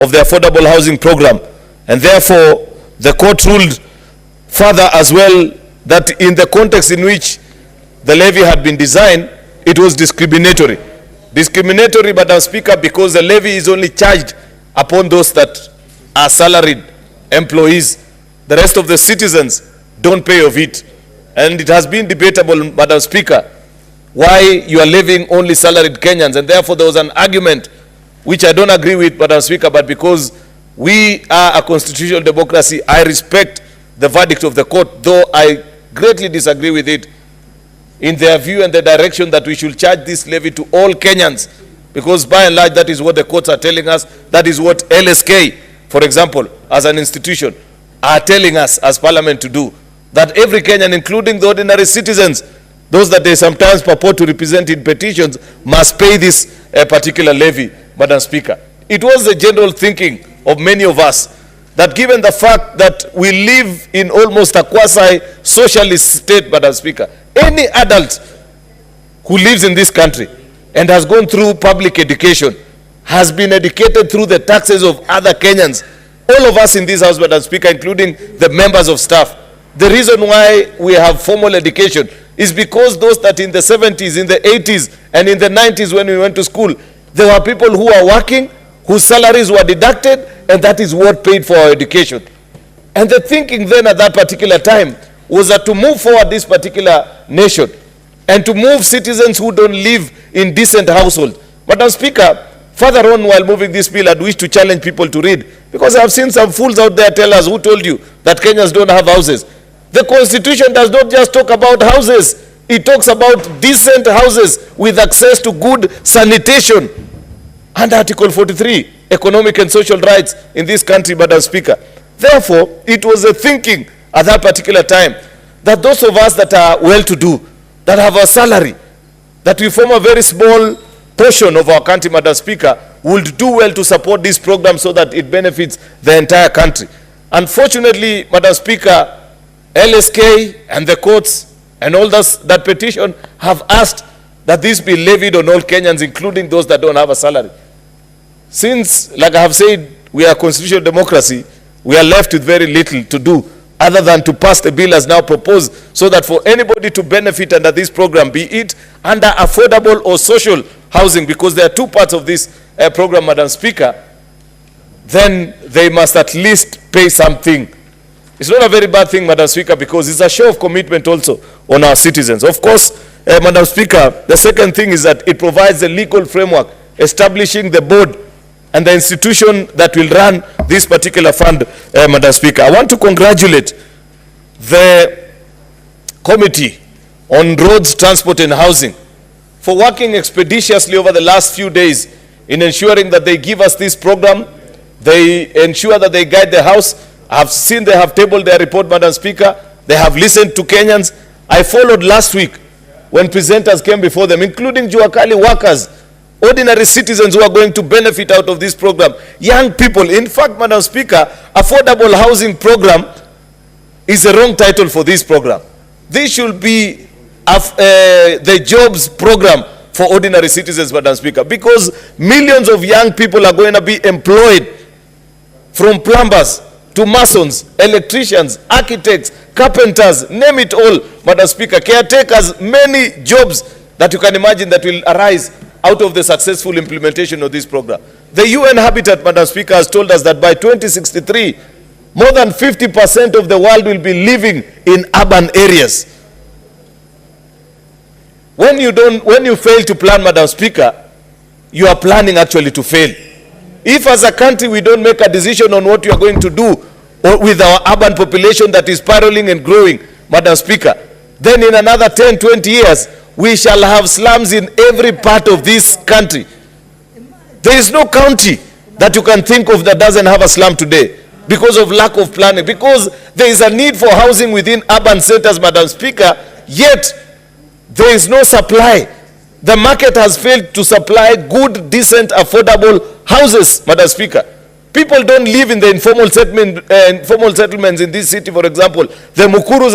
of the affordable housing program. And therefore, the court ruled further as well that in the context in which the levy had been designed, it was discriminatory. Discriminatory, Madam Speaker, because the levy is only charged upon those that are salaried employees. The rest of the citizens don't pay of it. And it has been debatable, Madam Speaker, why you are levying only salaried Kenyans. And therefore, there was an argument which I don't agree with, Madam Speaker, but because we are a constitutional democracy, I respect the verdict of the court, though I greatly disagree with it in their view and the direction that we should charge this levy to all Kenyans, because by and large that is what the courts are telling us. That is what LSK, for example, as an institution, are telling us as Parliament to do, that every Kenyan, including the ordinary citizens, those that they sometimes purport to represent in petitions, must pay this particular levy, Madam Speaker. It was the general thinking of many of us that given the fact that we live in almost a quasi-socialist state, Madam Speaker, any adult who lives in this country and has gone through public education, has been educated through the taxes of other Kenyans, all of us in this house, Madam Speaker, including the members of staff, the reason why we have formal education is because those that in the 70s, in the 80s, and in the 90s when we went to school, there were people who were working, whose salaries were deducted, and that is what paid for our education. And the thinking then at that particular time was that to move forward this particular nation and to move citizens who don't live in decent households. Madam Speaker, further on while moving this bill, I'd wish to challenge people to read, because I've seen some fools out there tell us, who told you that Kenyans don't have houses? The Constitution does not just talk about houses. It talks about decent houses with access to good sanitation. And Article 43, economic and social rights in this country, Madam Speaker. Therefore, it was a thinking at that particular time that those of us that are well-to-do, that have a salary, that we form a very small portion of our country, Madam Speaker, would do well to support this program so that it benefits the entire country. Unfortunately, Madam Speaker, LSK and the courts and all those that petition have asked that this be levied on all Kenyans, including those that don't have a salary. Since, like I have said, we are a constitutional democracy, we are left with very little to do other than to pass the bill as now proposed, so that for anybody to benefit under this program, be it under affordable or social housing, because there are two parts of this program, Madam Speaker, then they must at least pay something. It's not a very bad thing, Madam Speaker, because it's a show of commitment also on our citizens. Of course, Madam Speaker, the second thing is that it provides a legal framework establishing the board and the institution that will run this particular fund, Madam Speaker. I want to congratulate the Committee on Roads, Transport and Housing for working expeditiously over the last few days in ensuring that they give us this program. They ensure that they guide the House. I've seen they have tabled their report, Madam Speaker. They have listened to Kenyans. I followed last week when presenters came before them, including Juakali workers, ordinary citizens who are going to benefit out of this program, young people. In fact, Madam Speaker, affordable housing program is the wrong title for this program. This should be the jobs program for ordinary citizens, Madam Speaker, because millions of young people are going to be employed, from plumbers to masons, electricians, architects, carpenters, name it all, Madam Speaker, caretakers, many jobs that you can imagine that will arise out of the successful implementation of this program. The UN Habitat, Madam Speaker, has told us that by 2063, more than 50% of the world will be living in urban areas. When you fail to plan, Madam Speaker, you are planning actually to fail. If as a country we don't make a decision on what you are going to do with our urban population that is spiraling and growing, Madam Speaker, then in another 10, 20 years, we shall have slums in every part of this country. There is no county that you can think of that doesn't have a slum today because of lack of planning, because there is a need for housing within urban centers, Madam Speaker, yet there is no supply. The market has failed to supply good, decent, affordable houses, Madam Speaker. People don't live in the informal settlements in this city, for example. The Mukurus